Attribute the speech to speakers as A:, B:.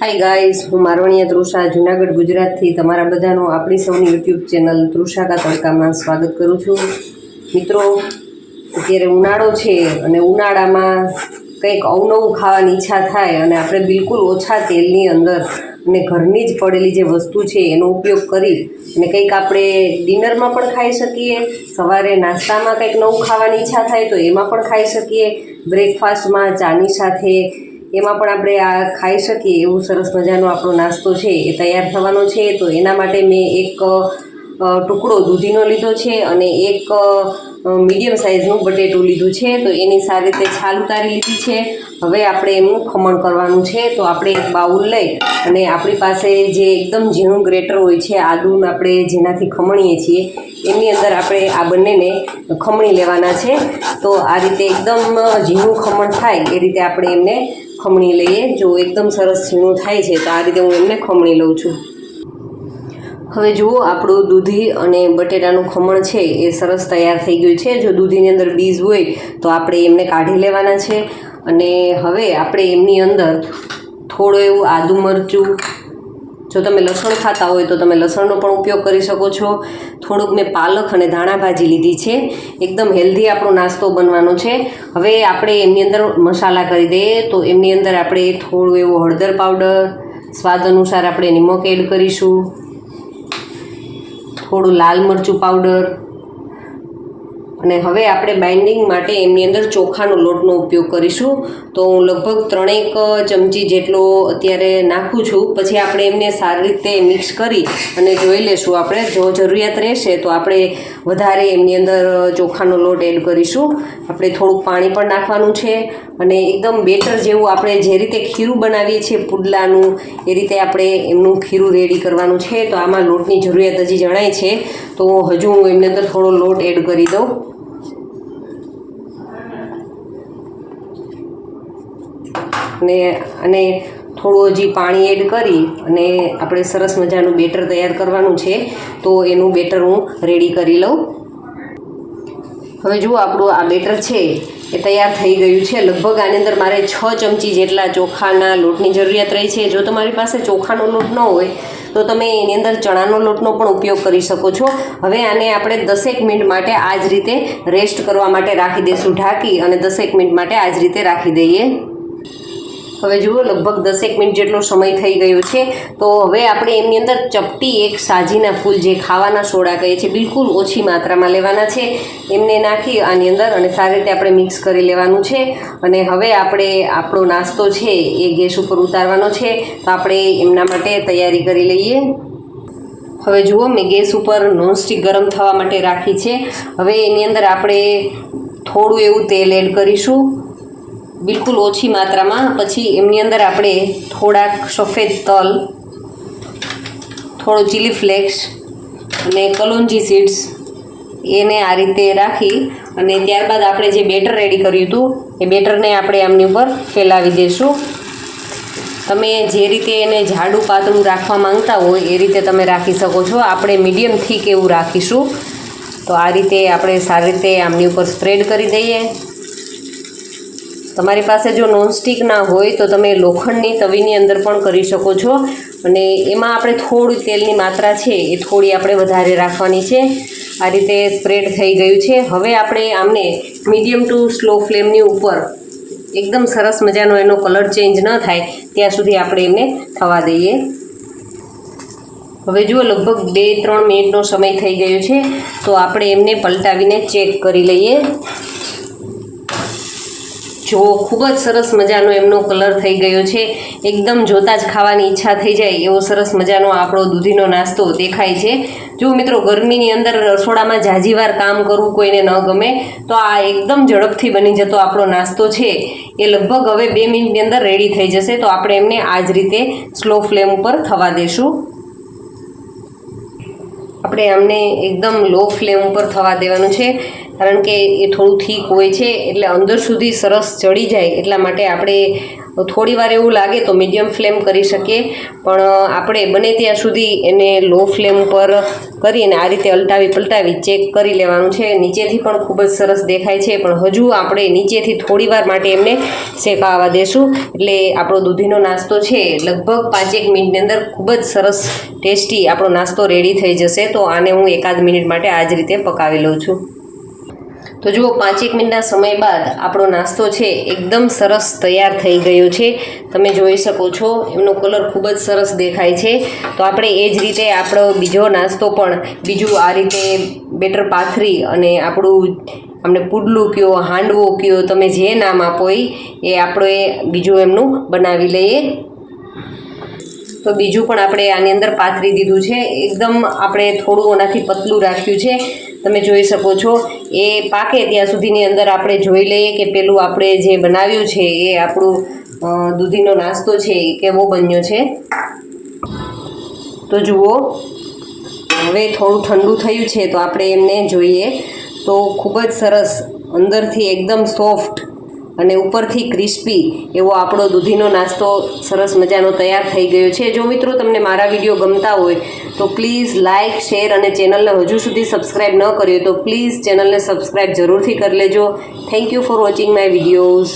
A: Hi guys, हूँ मारवणिया तृषा जूनागढ़ गुजरात थी तमारा बधानो आपणी सौनी यूट्यूब चेनल तृषा का तड़का में स्वागत करूँ छूं। मित्रों, अत्यारे उनाळो छे अने उनाळामां कंईक अवनवुं खावानी इच्छा थाय अने आपणे बिलकुल ओछा तेलनी अंदर अने घरनी ज पड़ेली जे वस्तु छे एनो उपयोग करी अने कंईक आपणे डिनरमां पण खाई शकीए, सवारे नाસ્તાमां कंईक नवुं खावानी इच्छा थाय तो एमां पण खाई शकीए, ब्रेकफास्टमां चानी साथे एमां पण आपणे आ खाई शकीए एवुं सरस मजानो आपणो नास्तो छे ए तैयार थवानो छे। तो एना माटे मैं एक टुकड़ो दूधीनो लीधो छे अने एक मीडियम साइजनुं बटेटुं लीधुं छे। तो एनी सारी रीते छाल उतारी लीधी छे। हवे आपणे एनुं खमण करवानुं छे। तो आपणे एक बाउल लई अने आपणी पासे जे एकदम झीणुं ग्रेटर होय छे आदुं आपणे जेनाथी खमणीए छीए एनी अंदर आपणे आ बंनेने खमणी लेवाना छे। तो आ रीते एकदम झीणुं खमण थाय ए रीते आपणे एमने खमणी लईए। जो एकदम सरस झीणुं थाय छे तो आ रीते हूँ एमने खमणी लઉં છું। हवे जुओ आपणुं दूधी अने बटेटानुं खमण छे ए सरस तैयार थई गयुं छे। जो दूधीनी अंदर बीज होय तो आपणे एमने काढी लेवाना छे अने हवे आपणे एमनी अंदर थोडुं एवुं आदु मरचुं, जो तमे लसण खाता होय तो तमे लसणनो पण उपयोग करी शको छो। थोड़ुंक मैं पालक अने धाणा भाजी लीधी छे। एकदम हेल्धी आपणो नास्तो बनवानो छे। हवे आपणे एमनी अंदर मसाला करी दઈએ। तो एमनी अंदर आपणे थोड़ुं एवुं हळदर पाउडर, स्वाद अनुसार आपणे निमक एड करीशुं, थोड़ुं लाल मरचुं पाउडर अने हवे आपणे बाइंडिंग माटे एमनी अंदर चोखानो लोटनो उपयोग करीशुं। तो हूँ लगभग 3 चमची जेटलो अत्यारे नाखुं छुं। पछी आपणे एमने सारी रीते मिक्स करी अने जोई लेशुं। आपणे जो जरूरियात रहेशे तो आपणे वधारे एमनी अंदर चोखानो लोट एड करीशुं। आपणे थोड़ुं पाणी पण नाखवानुं छे अने एकदम बेटर जेवुं आपणे जे रीते खीरुं बनावीए छीए पुडलानुं ए रीते आपणे एमनुं खीरुं रेडी करवानुं छे। तो आमां लोटनी जरूरियात हजी जणाय छे। तो हजू हूँ एमनी अंदर थोड़ो लोट एड करी दऊं अने थोड़ुं हजी पाणी एड करी अने आपणे सरस मजानुं बेटर तैयार करवानुं छे। तो एनुं बेटर हूँ रेडी करी लऊं। हवे जुओ आपणुं आ बेटर छे ए तैयार थई गयुं छे। लगभग आनी अंदर मारे 6 चमची जेटला चोखाना लोटनी जरूरियात रही छे। जो तमारी पासे चोखानो लोट न होय तो तमे एनी अंदर चणानो लोटनो पण उपयोग करी शको छो। हवे आने आपणे 10 मिनिट माटे आ ज रीते रेस्ट करवा माटे राखी देशुं ढांकी अने 10 मिनिट माटे आ ज रीते राखी दઈએ। हवे जुओ लगभग 10 मिनिट जेटलो समय थई गयो छे। तो हवे आपणे एमनी अंदर चपटी एक साजीना फूल जे खावाना सोडा कहे छे बिलकुल ओછી मात्रामां लेवाना छे। एमने नाखी आनी अंदर अने सारी रीते आपणे मिक्स करी लेवानुं छे। अने हवे आपणे आपणो नास्तो छे ए गैस उपर उतारवानो छे। तो आपणे एमना माटे तैयारी करी लईए। हवे जुओ मैं गैस पर नॉनस्टिक गरम थवा माटे राखी छे। हवे एनी अंदर आपणे थोड़ुं एवुं तेल एड करीशुं बिलकुल ओછી मात्रामां। पछी एमनी अंदर आपणे थोड़ाक सफेद तल, थोड़ो चिली फ्लेक्स अने कलोंजी सीड्स एने आ रीते राखी अने त्यारबाद आपणे जे बेटर रेडी कर्युं हतुं ए बेटरने आपणे आमनी उपर फैलावी देशुं। तमे जे रीते एने जाडुं पातळुं राखवा मांगता होय ए रीते तमे राखी शको छो। आपणे मीडियम थीक एवुं राखीशुं। तो आ रीते आपणे सारी रीते आमनी उपर स्प्रेड करी दઈએ। तमारी पासे जो नॉनस्टिक ना होय तो तमे लोखंडनी तवीनी अंदर पण करी शको छो। अने एमां आपणे थोड़ी तेलनी मात्रा छे ए थोड़ी आपणे वधारे राखवानी छे। आ रीते स्प्रेड थई गयुं छे। हवे आपणे आमने मीडियम टू स्लो फ्लेमनी उपर एकदम सरस मजानो एनो कलर चेन्ज न थाय त्यां सुधी आपणे एमने थवा दઈએ। हवे जुओ लगभग 2-3 मिनिटनो समय थई गयो छे। तो आपणे एमने पलटावीने चेक करी लईए। जो खूब ज सरस मजानो एमनो कलर थई गयो छे। एकदम जोता ज खावानी इच्छा थई जाय एवो सरस मजानो आपणो दूधीनो नास्तो देखाय छे। जो मित्रों गरमीनी अंदर रसोडामां जाजीवार काम करवुं कोईने न गमे तो आ एकदम झड़पथी बनी जतो आपणो नास्तो छे ए लगभग हवे 2 मिनिटनी अंदर रेडी थई जशे। तो आपणे एमने आ ज रीते स्लो फ्लेम पर थवा देशुं। आपणे आमने एकदम लो फ्लेम पर थवा देवानुं छे। કારણ કે એ થોડું થીક હોય છે, એટલે અંદર સુધી સરસ ચડી જાય એટલા માટે આપણે થોડી વાર એવું લાગે તો મીડિયમ ફ્લેમ કરી શકીએ, પણ આપણે બને ત્યાં સુધી એને લો ફ્લેમ પર કરીને આ રીતે અલટાવી પલટાવી ચેક કરી લેવાનું છે. નીચેથી પણ ખૂબ જ સરસ દેખાય છે, પણ હજુ આપણે નીચેથી થોડી વાર માટે એમને શેકાવા દેશું, એટલે આપણો દૂધીનો નાસ્તો છે લગભગ 5-1 મિનિટની અંદર ખૂબ જ સરસ ટેસ્ટી આપણો નાસ્તો રેડી થઈ જશે. તો આને હું 1-8 મિનિટ માટે આ જ રીતે પકાવી લઉં છું. તો જુઓ 5-1 મિનિટના સમય બાદ આપણો નાસ્તો છે એકદમ સરસ તૈયાર થઈ ગયો છે. તમે જોઈ શકો છો એમનો કલર ખૂબ જ સરસ દેખાય છે. તો આપણે એ જ રીતે આપણો બીજો નાસ્તો પણ બીજું આ રીતે બેટર પાથરી અને આપણે પુડલું કયો, હાંડવો કયો, તમે જે નામ આપો એ આપણે બીજું એમનું બનાવી લઈએ. તો બીજું પણ આપણે આની અંદર પાથરી દીધું છે. એકદમ આપણે થોડું એનાથી પતલું રાખ્યું છે. તમે જોઈ શકો છો એ પાકે ત્યાં સુધીની અંદર આપણે જોઈ લઈએ કે પેલું આપણે જે બનાવ્યું છે એ આપણું દૂધીનો નાસ્તો છે એ કેવો બન્યો છે. તો જુઓ હવે થોડું ઠંડુ થયું છે, તો આપણે એમને જોઈએ તો ખૂબ જ સરસ અંદરથી એકદમ સોફ્ટ અને ઉપરથી ક્રિસ્પી એવો આપણો દૂધીનો નાસ્તો સરસ મજાનો તૈયાર થઈ ગયો છે. જો મિત્રો તમને મારા વિડીયો ગમતા હોય તો પ્લીઝ લાઇક, શેર અને ચેનલને હજુ સુધી સબસ્ક્રાઈબ ન કરી હોય તો પ્લીઝ ચેનલને સબસ્ક્રાઈબ જરૂરથી કરી લેજો. Thank you for watching my videos.